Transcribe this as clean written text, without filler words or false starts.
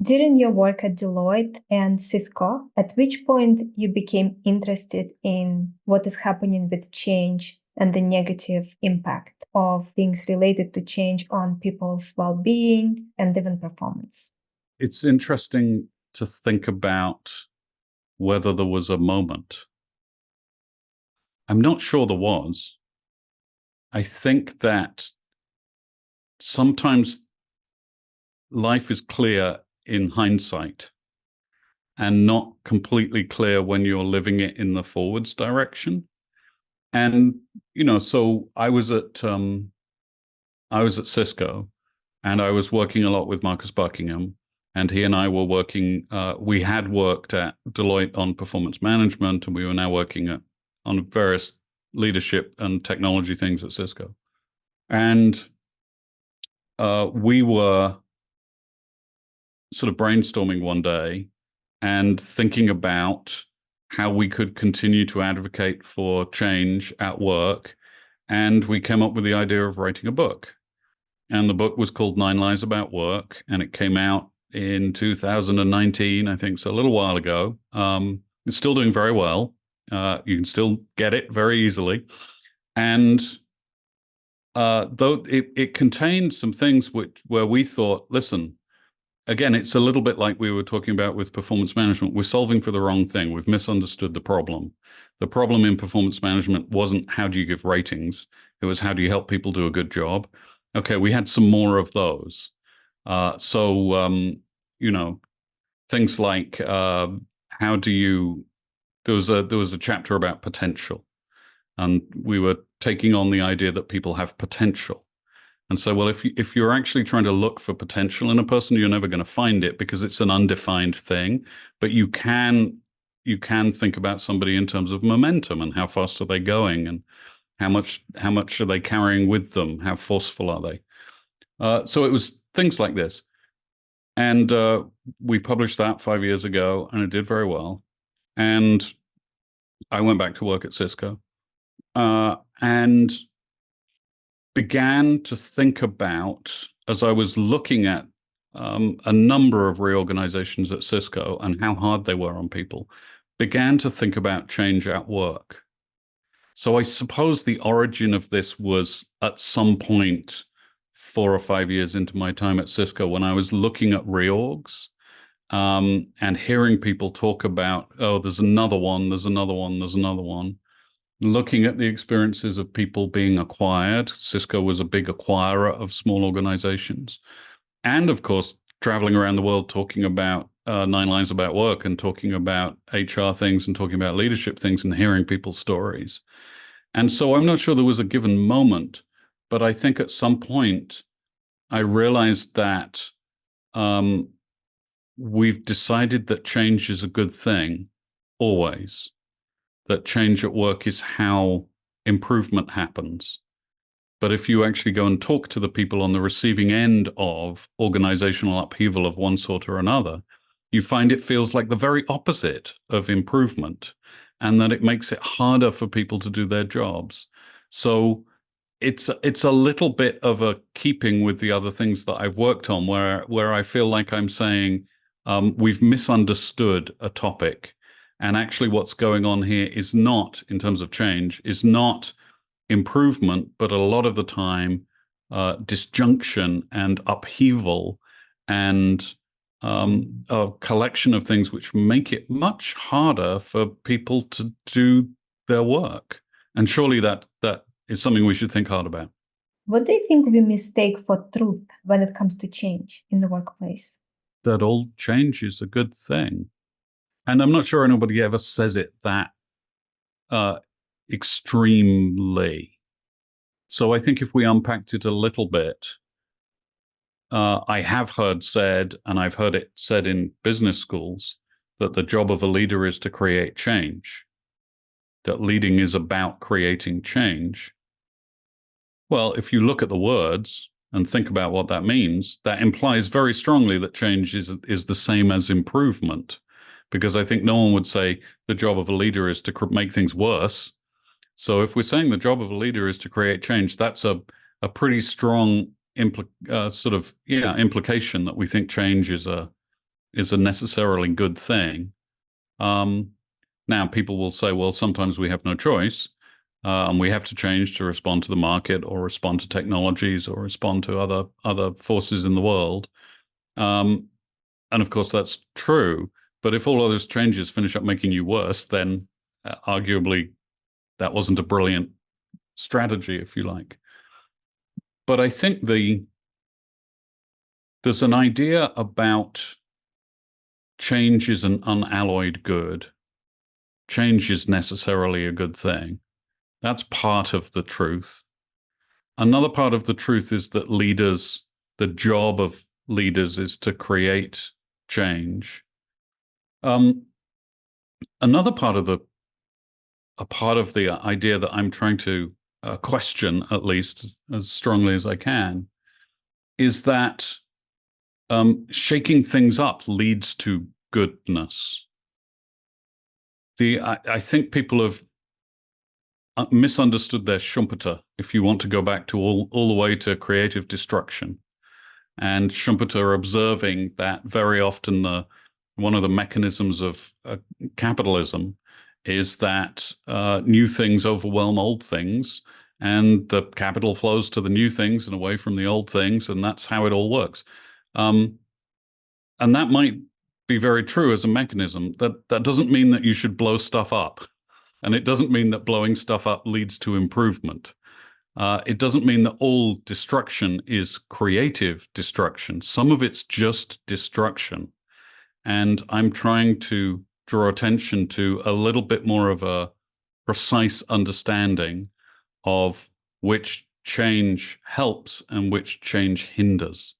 During your work at Deloitte and Cisco, at which point you became interested in what is happening with change and the negative impact of things related to change on people's well-being and even performance? It's interesting to think about whether there was a moment. I'm not sure there was. I think that sometimes life is clear in hindsight and not completely clear when you're living it in the forwards direction. And, so I was at Cisco and I was working a lot with Marcus Buckingham, and he and I were working, we had worked at Deloitte on performance management, and we were now working on various leadership and technology things at Cisco. And we were sort of brainstorming one day and thinking about how we could continue to advocate for change at work. And we came up with the idea of writing a book. And the book was called 9 Lies About Work, and it came out in 2019, I think, so a little while ago. It's still doing very well. You can still get it very easily. And though it contained some things where we thought, listen, again, it's a little bit like we were talking about with performance management. We're solving for the wrong thing. We've misunderstood the problem. The problem in performance management wasn't how do you give ratings. It was how do you help people do a good job. Okay, we had some more of those. Things like how do you, there was a chapter about potential, and we were taking on the idea that people have potential. And so, well, if you're actually trying to look for potential in a person, you're never going to find it because it's an undefined thing. But you can think about somebody in terms of momentum and how fast are they going, and how much are they carrying with them, how forceful are they. So it was things like this, and we published that 5 years ago, and it did very well. And I went back to work at Cisco, and began to think about, as I was looking at a number of reorganizations at Cisco and how hard they were on people, began to think about change at work. So I suppose the origin of this was at some point 4 or 5 years into my time at Cisco, when I was looking at reorgs and hearing people talk about, oh, there's another one, there's another one, there's another one. Looking at the experiences of people being acquired. Cisco was a big acquirer of small organizations. And of course, traveling around the world talking about 9 Lies About Work and talking about HR things and talking about leadership things and hearing people's stories. And so I'm not sure there was a given moment, but I think at some point I realized that we've decided that change is a good thing, always. That change at work is how improvement happens. But if you actually go and talk to the people on the receiving end of organizational upheaval of one sort or another, you find it feels like the very opposite of improvement, and that it makes it harder for people to do their jobs. So it's a little bit of a keeping with the other things that I've worked on, where I feel like I'm saying we've misunderstood a topic. And actually what's going on here is not, in terms of change, is not improvement, but a lot of the time disjunction and upheaval and a collection of things which make it much harder for people to do their work. And surely that is something we should think hard about. What do you think we mistake for truth when it comes to change in the workplace? That all change is a good thing. And I'm not sure anybody ever says it that extremely. So I think if we unpacked it a little bit, I have heard said, and I've heard it said in business schools, that the job of a leader is to create change, that leading is about creating change. Well, if you look at the words and think about what that means, that implies very strongly that change is the same as improvement. Because I think no one would say the job of a leader is to make things worse. So if we're saying the job of a leader is to create change, that's a pretty strong implication that we think change is a is a necessarily good thing. Now, people will say, well, sometimes we have no choice, and we have to change to respond to the market or respond to technologies or respond to other forces in the world. And of course, that's true. But if all of those changes finish up making you worse, then arguably that wasn't a brilliant strategy, if you like. But I think there's an idea about change is an unalloyed good. Change is necessarily a good thing. That's part of the truth. Another part of the truth is that the job of leaders is to create change. Another part of the idea that I'm trying to question, at least as strongly as I can, is that shaking things up leads to goodness. I think people have misunderstood their Schumpeter, if you want to go back to all the way to creative destruction. And Schumpeter observing that very often one of the mechanisms of capitalism is that new things overwhelm old things, and the capital flows to the new things and away from the old things, and that's how it all works. And that might be very true as a mechanism. That doesn't mean that you should blow stuff up. And it doesn't mean that blowing stuff up leads to improvement. It doesn't mean that all destruction is creative destruction. Some of it's just destruction. And I'm trying to draw attention to a little bit more of a precise understanding of which change helps and which change hinders.